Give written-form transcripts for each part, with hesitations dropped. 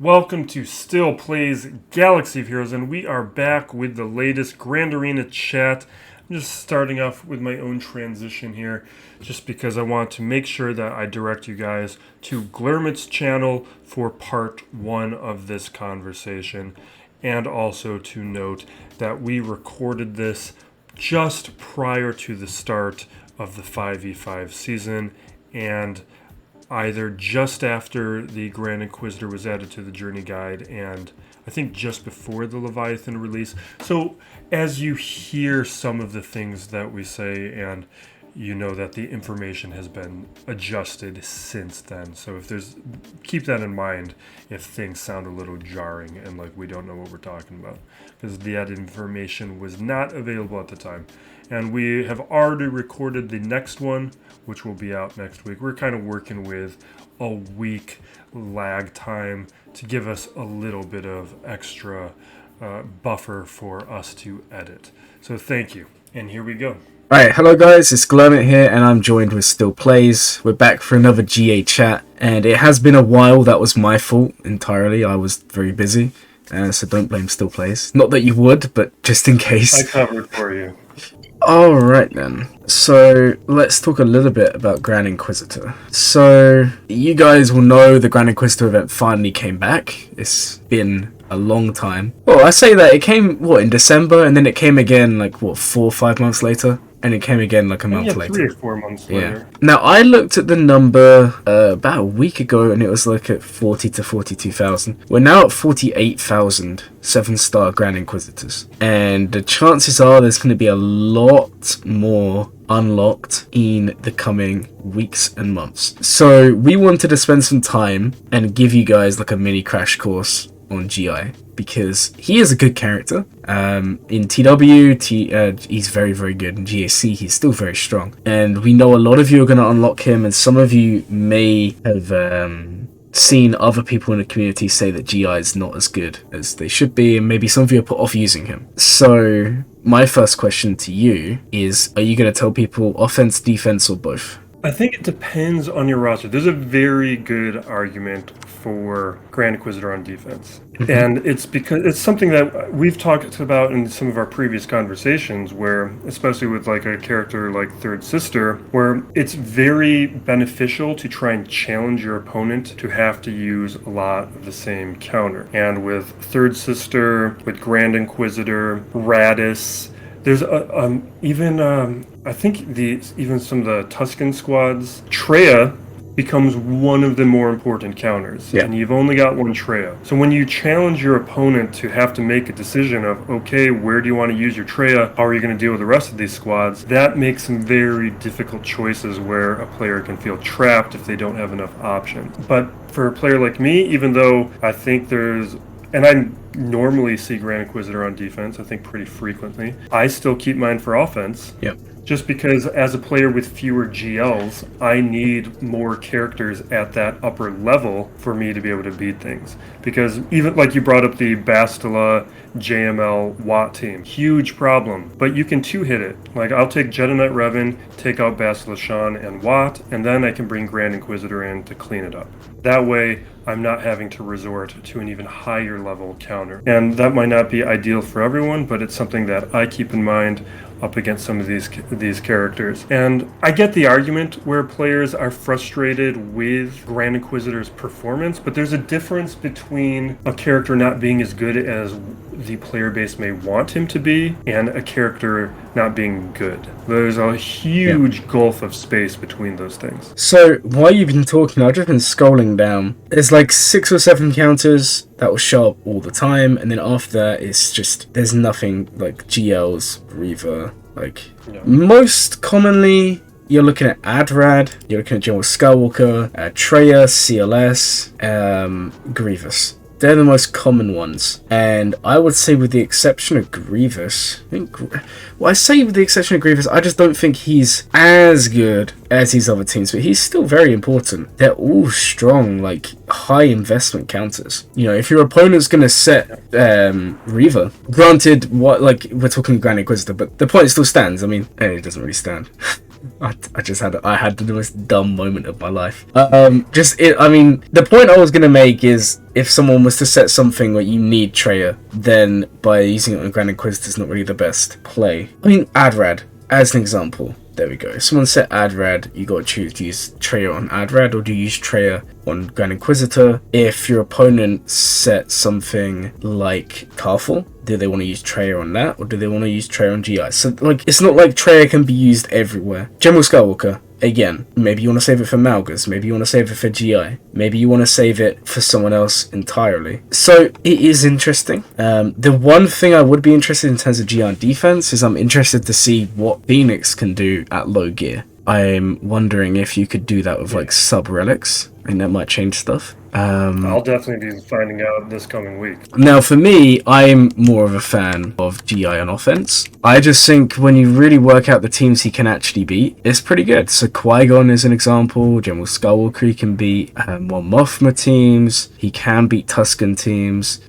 Welcome to Still Plays Galaxy of Heroes, and we are back with the latest Grand Arena chat. I'm just starting off with my own transition here, just because I want to make sure that I direct you guys to Glurmit's channel for part 1 of this conversation, and also to note that we recorded this just prior to the start of the 5v5 season, and either just after the Grand Inquisitor was added to the Journey Guide and I think just before the Leviathan release. So as you hear some of the things that we say, and you know that the information has been adjusted since then. So if there's, keep that in mind if things sound a little jarring and like we don't know what we're talking about, because the added information was not available at the time. And we have already recorded the next one, which will be out next week. We're kind of working with a week lag time to give us a little bit of extra buffer for us to edit. So thank you. And here we go. Alright, hello guys, it's Glurmit here, and I'm joined with Still Plays. We're back for another GA chat, and it has been a while. That was my fault entirely. I was very busy, so don't blame Still Plays. Not that you would, but just in case. I covered for you. Alright then, so let's talk a little bit about Grand Inquisitor. So, you guys will know the Grand Inquisitor event finally came back. It's been a long time. Well, I say that it came, in December, and then it came again, 4 or 5 months later? And it came again a month later. 3 or 4 months later. Now, I looked at the number about a week ago, and it was at 40 to 42,000. We're now at 48,000 7-star Grand Inquisitors. And the chances are there's going to be a lot more unlocked in the coming weeks and months. So we wanted to spend some time and give you guys a mini crash course on GI, because he is a good character. In TW, he's very, very good. In GAC, he's still very strong. And we know a lot of you are going to unlock him, and some of you may have seen other people in the community say that GI is not as good as they should be, and maybe some of you are put off using him. So my first question to you is, are you going to tell people offense, defense, or both? I think it depends on your roster. There's a very good argument for Grand Inquisitor on defense. And it's because it's something that we've talked about in some of our previous conversations, where, especially with a character like Third Sister, where it's very beneficial to try and challenge your opponent to have to use a lot of the same counter. And with Third Sister, with Grand Inquisitor, Radis, there's I think even some of the Tuscan squads, Treya becomes one of the more important counters, and you've only got one Treya. So when you challenge your opponent to have to make a decision of, okay, where do you want to use your Treya? How are you going to deal with the rest of these squads? That makes some very difficult choices where a player can feel trapped if they don't have enough options. But for a player like me, even though I think and I normally see Grand Inquisitor on defense, I think pretty frequently, I still keep mine for offense. Yep. Just because as a player with fewer GLs, I need more characters at that upper level for me to be able to beat things. Because even like you brought up the Bastila, JML, Watt team, huge problem. But you can 2-hit it. I'll take Jedi Knight Revan, take out Bastila Shan and Watt, and then I can bring Grand Inquisitor in to clean it up. That way, I'm not having to resort to an even higher level counter. And that might not be ideal for everyone, but it's something that I keep in mind up against some of these characters. And I get the argument where players are frustrated with Grand Inquisitor's performance, but there's a difference between a character not being as good as the player base may want him to be and a character not being good. There's a huge gulf of space between those things. So while you've been talking, I've just been scrolling down. There's 6 or 7 counters that will show up all the time, and then after that it's just, there's nothing like GLs, Reaver, most commonly you're looking at Adrad, you're looking at General Skywalker, Treya, CLS, Grievous. They're the most common ones, and I would say with the exception of Grievous, I say with the exception of Grievous, I just don't think he's as good as these other teams, but he's still very important. They're all strong, high investment counters. If your opponent's gonna set Reaver, granted, we're talking Grand Inquisitor, but the point still stands. It doesn't really stand. I had the most dumb moment of my life. The point I was gonna make is if someone was to set something where you need Treya, then by using it on Grand Inquisitor is not really the best play. I mean, Adrad, as an example. There we go. If someone set Adrad, you gotta choose to use Treya on Adrad, or do you use Treya on Grand Inquisitor? If your opponent set something like Carful, do they want to use Treya on that, or do they want to use Treya on GI? So, like, it's not like Treya can be used everywhere. General Skywalker, again, maybe you want to save it for Malgus, maybe you want to save it for GI, maybe you want to save it for someone else entirely. So, it is interesting. The one thing I would be interested in terms of GI defense is I'm interested to see what Phoenix can do at low gear. I'm wondering if you could do that with like sub-relics. I think that might change stuff. I'll definitely be finding out this coming week. Now, for me, I'm more of a fan of GI on offense. I just think when you really work out the teams he can actually beat, it's pretty good. So Qui-Gon is an example. General Skywalker he can beat. Mon Mothma teams. He can beat Tusken teams.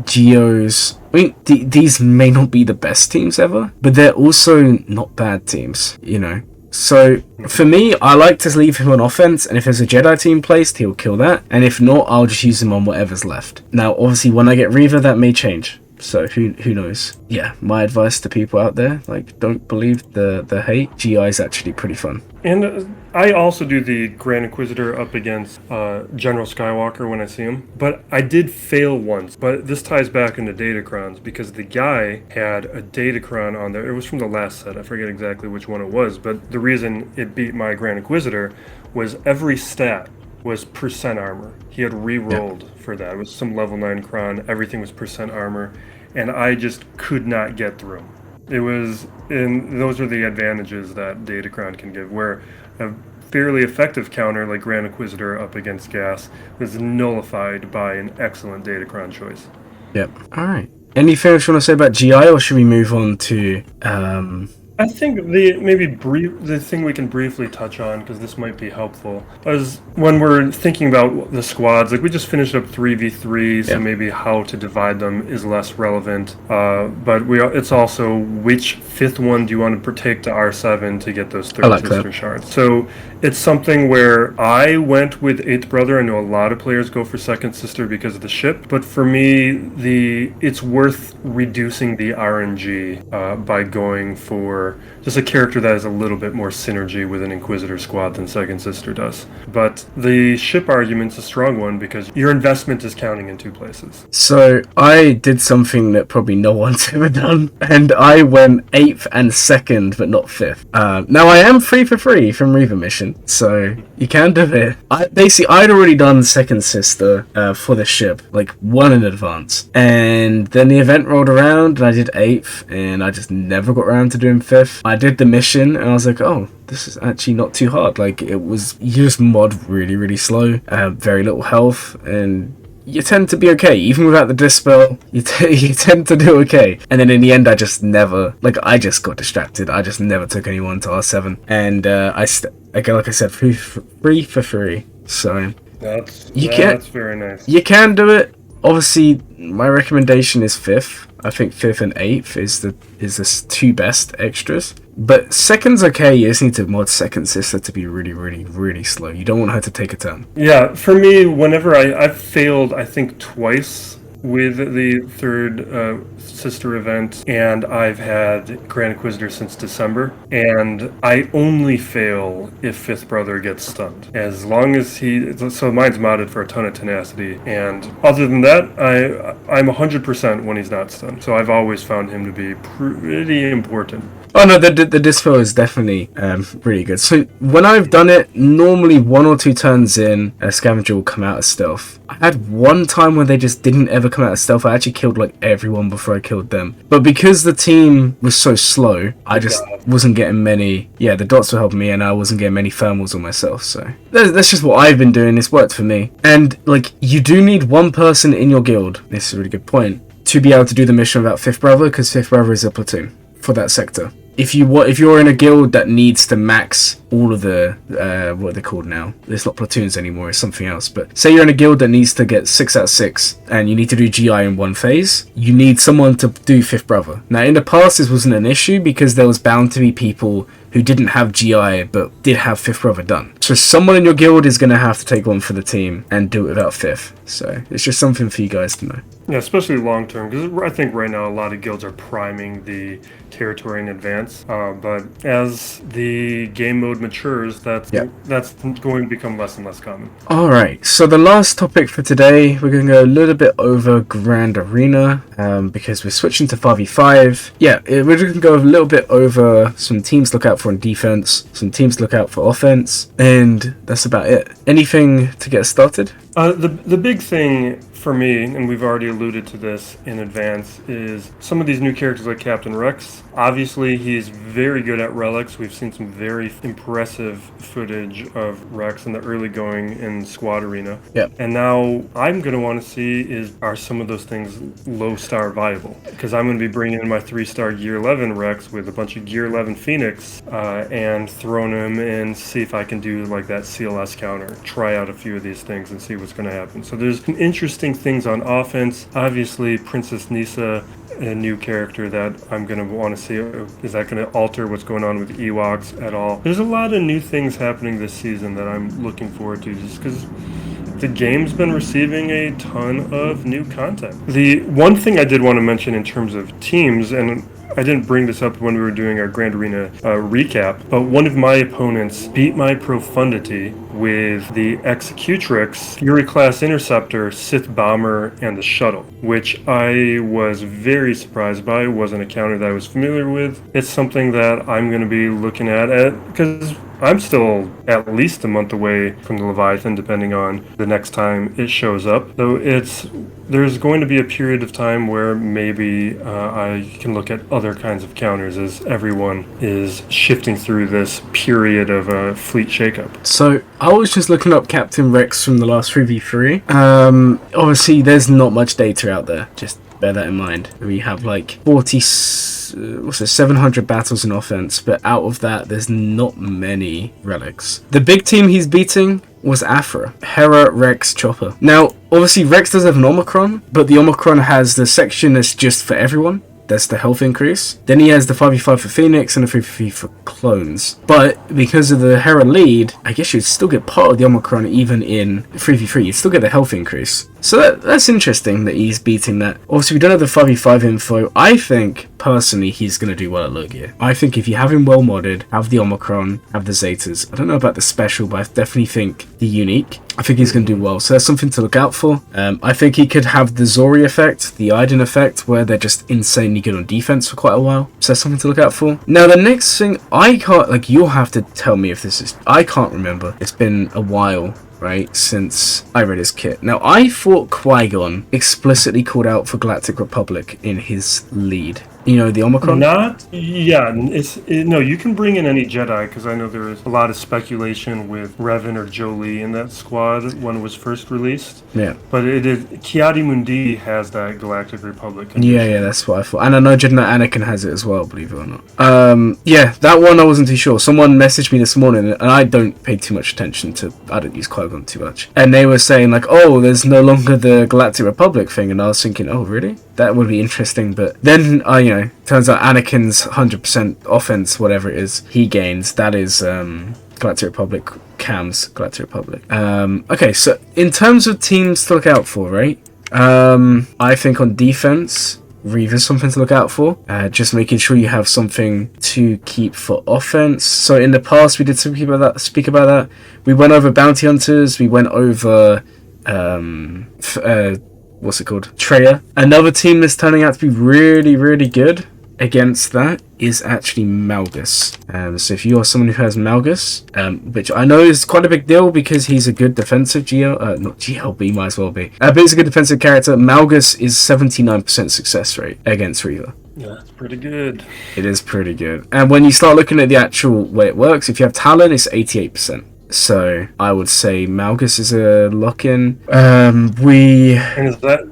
Geos. I mean, these may not be the best teams ever, but they're also not bad teams, you know. So, for me, I like to leave him on offense, and if there's a Jedi team placed, he'll kill that, and if not, I'll just use him on whatever's left. Now, obviously, when I get Reva, that may change, so who knows. Yeah, my advice to people out there, like, don't believe the hate. GI is actually pretty fun. And I also do the Grand Inquisitor up against General Skywalker when I see him. But I did fail once. But this ties back into Datacrons because the guy had a Datacron on there. It was from the last set. I forget exactly which one it was. But the reason it beat my Grand Inquisitor was every stat was percent armor. He had re-rolled for that. It was some level 9 Cron. Everything was percent armor. And I just could not get through him. It was, and those are the advantages that Datacron can give, where a fairly effective counter like Grand Inquisitor up against Gas was nullified by an excellent Datacron choice. Yep. Alright. Anything else you want to say about GI, or should we move on to I think the thing we can briefly touch on, because this might be helpful, is when we're thinking about the squads, like we just finished up 3v3, so maybe how to divide them is less relevant. But it's also which fifth one do you want to take to R7 to get those third sister shards. So it's something where I went with 8th Brother. I know a lot of players go for second sister because of the ship, but for me, it's worth reducing the RNG by going for just a character that has a little bit more synergy with an Inquisitor squad than Second Sister does. But the ship argument's a strong one because your investment is counting in two places. So I did something that probably no one's ever done, and I went 8th and 2nd, but not 5th. Now I am 3 for 3 from Reaver Mission, so you can do it. I'd already done Second Sister for the ship, like one in advance, and then the event rolled around and I did 8th, and I just never got around to doing 5th. I did the mission and I was like, oh, this is actually not too hard. Like, you just mod really, really slow, very little health, and you tend to be okay. Even without the Dispel, you tend to do okay. And then in the end, I just got distracted. I just never took anyone to R7. And like I said, 3 for 3. So that's very nice. You can do it. Obviously, my recommendation is 5th. I think 5th and 8th is the two best extras. But 2nd's okay. You just need to mod Second Sister to be really, really, really slow. You don't want her to take a turn. Yeah, for me, whenever I've failed, I think twice with the third sister event, and I've had Grand Inquisitor since December, and I only fail if 5th Brother gets stunned. As long as so mine's modded for a ton of tenacity, and other than that, I'm 100% when he's not stunned. So I've always found him to be pretty important. Oh no, the Dispel is definitely really good. So when I've done it, normally 1 or 2 turns in, a Scavenger will come out of stealth. I had one time where they just didn't ever come out of stealth. I actually killed like everyone before I killed them. But because the team was so slow, I just wasn't getting many. Yeah, the dots were helping me, and I wasn't getting many thermals on myself. So that's just what I've been doing. It's worked for me. And like, you do need one person in your guild. This is a really good point, to be able to do the mission without 5th Brother, because 5th Brother is a platoon for that sector. If you're in a guild that needs to max all of the what are they called now? It's not platoons anymore, it's something else. But say you're in a guild that needs to get 6 out of 6 and you need to do GI in one phase, you need someone to do 5th Brother. Now in the past this wasn't an issue because there was bound to be people who didn't have GI but did have Fifth Brother done. So someone in your guild is going to have to take one for the team and do it without Fifth. So it's just something for you guys to know. Yeah, especially long term, because I think right now a lot of guilds are priming the territory in advance. But as the game mode matures, that's going to become less and less common. All right, so the last topic for today, we're going to go a little bit over Grand Arena because we're switching to 5v5. Yeah, we're going to go a little bit over some teams to look out for in defense, some teams to look out for offense, and that's about it. Anything to get started? The big thing for me, and we've already alluded to this in advance, is some of these new characters like Captain Rex. Obviously, he's very good at relics. We've seen some very impressive footage of Rex in the early going in Squad Arena. Yep. And now I'm going to want to see are some of those things low star viable? Because I'm going to be bringing in my 3-star Gear 11 Rex with a bunch of Gear 11 Phoenix and throwing them in, see if I can do like that CLS counter. Try out a few of these things and see what's going to happen. So there's some interesting things on offense. Obviously, Princess Nissa, a new character that I'm going to want to see. Is that going to alter what's going on with Ewoks at all? There's a lot of new things happening this season that I'm looking forward to, just because the game's been receiving a ton of new content. The one thing I did want to mention in terms of teams, and I didn't bring this up when we were doing our Grand Arena recap, but one of my opponents beat my Profundity with the Executrix, Fury Class Interceptor, Sith Bomber, and the Shuttle, which I was very surprised by. It wasn't a counter that I was familiar with. It's something that I'm going to be looking at because I'm still at least a month away from the Leviathan, depending on the next time it shows up. So there's going to be a period of time where maybe I can look at other kinds of counters as everyone is shifting through this period of fleet shakeup. So I was just looking up Captain Rex from the last 3v3. Obviously, there's not much data out there. Just bear that in mind. We have like 700 battles in offense, but out of that, there's not many relics. The big team he's beating was Aphra, Hera, Rex, Chopper. Now, obviously, Rex does have an Omicron, but the Omicron has the section that's just for everyone. That's the health increase. Then he has the 5v5 for Phoenix and the 3v3 for clones. But because of the Hera lead, I guess you'd still get part of the Omicron even in 3v3. You'd still get the health increase. So that's interesting that he's beating that. Obviously, we don't have the 5v5 info. I think, personally, he's going to do well at low gear. I think if you have him well modded, have the Omicron, have the Zetas. I don't know about the special, but I definitely think the unique. I think he's going to do well. So that's something to look out for. I think he could have the Zori effect, the Iden effect, where they're just insanely good on defense for quite a while. So that's something to look out for. Now, the next thing, I can't, like, you'll have to tell me if this is, I can't remember. It's been a while, right, since I read his kit. Now, I thought Qui-Gon explicitly called out for Galactic Republic in his lead. You know, the Omicron? No, you can bring in any Jedi, because I know there is a lot of speculation with Revan or Jolie in that squad when it was first released. Yeah. But Kiadi Mundi has that Galactic Republic condition. Yeah, that's what I thought. And I know Jedi Anakin has it as well, believe it or not. Yeah, that one I wasn't too sure. Someone messaged me this morning, and I don't pay too much attention to, I don't use Qui-Gon too much. And they were saying, like, oh, there's no longer the Galactic Republic thing. And I was thinking, oh, really? That would be interesting. But then, turns out Anakin's 100% offense, whatever it is, he gains. That is Galactic Republic, Cam's Galactic Republic. Okay, so in terms of teams to look out for, right? I think on defense, Reaver's something to look out for. Just making sure you have something to keep for offense. So in the past, we did speak about that. We went over Bounty Hunters. We went over what's it called? Treya. Another team that's turning out to be really, really good against that is actually Malgus. So if you are someone who has Malgus, which I know is quite a big deal because he's a good defensive not GLB, might as well be. But he's a good defensive character. Malgus is 79% success rate against Reaver. Yeah, that's pretty good. It is pretty good. And when you start looking at the actual way it works, if you have Talon, it's 88%. So I would say Malgus is a lock-in. And is that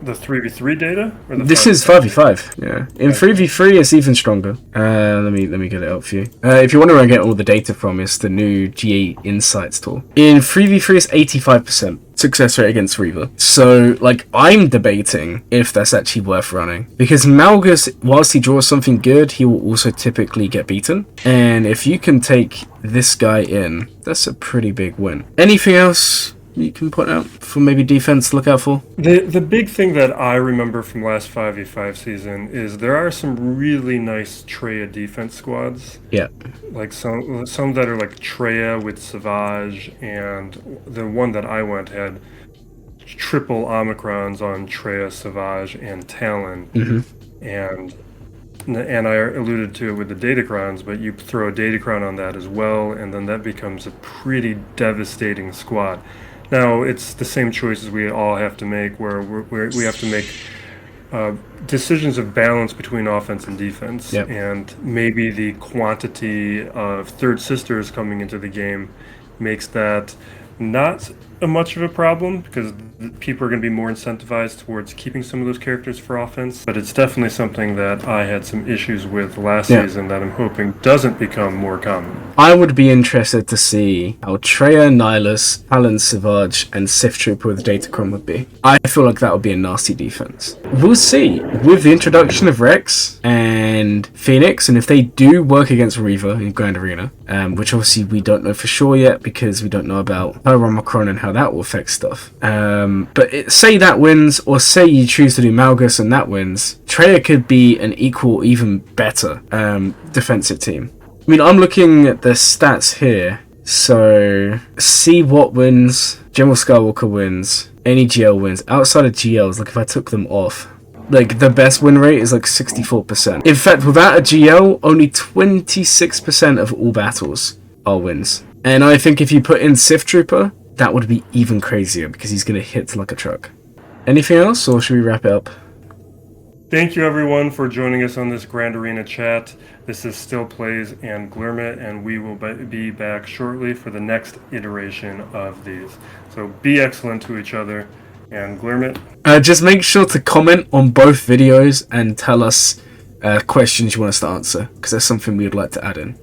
the 3v3 data? Or the this is 5v5. Yeah. In 3v3, it's even stronger. Let me get it up for you. If you want to get all the data from, it's the new G8 Insights tool. In 3v3, it's 85%. success rate against Reaver. So, like, I'm debating if that's actually worth running. Because Malgus, whilst he draws something good, he will also typically get beaten. And if you can take this guy in, that's a pretty big win. Anything else you can point out for maybe defense to look out for? The big thing that I remember from last 5v5 season is there are some really nice Treya defense squads. Yeah. Like some that are like Treya with Savage, and the one that I went had triple Omicrons on Treya, Savage, and Talon. And I alluded to it with the Datacrons, but you throw a Datacron on that as well, and then that becomes a pretty devastating squad. Now, it's the same choices we all have to make, where we have to make decisions of balance between offense and defense. Yep. And maybe the quantity of Third Sisters coming into the game makes that not much of a problem, because people are going to be more incentivized towards keeping some of those characters for offense. But it's definitely something that I had some issues with last season that I'm hoping doesn't become more common. I would be interested to see how Treya, Nihilus, Talon, Savage, and Sith Trooper with Datacron would be. I feel like that would be a nasty defense. We'll see. With the introduction of Rex and Phoenix, and if they do work against Reaver in Grand Arena, which obviously we don't know for sure yet because we don't know about her Omicron and how that will affect stuff. But say that wins, or say you choose to do Malgus and that wins, Treya could be an equal, even better defensive team. I mean, I'm looking at the stats here. So, see what wins, General Skywalker wins, any GL wins. Outside of GLs, like if I took them off, like the best win rate is like 64%. In fact, without a GL, only 26% of all battles are wins. And I think if you put in Sith Trooper, that would be even crazier because he's going to hit like a truck. Anything else, or should we wrap it up? Thank you, everyone, for joining us on this Grand Arena chat. This is Still Plays and Glurmit, and we will be back shortly for the next iteration of these. So be excellent to each other, and Glurmit. Just make sure to comment on both videos and tell us questions you want us to answer, because that's something we would like to add in.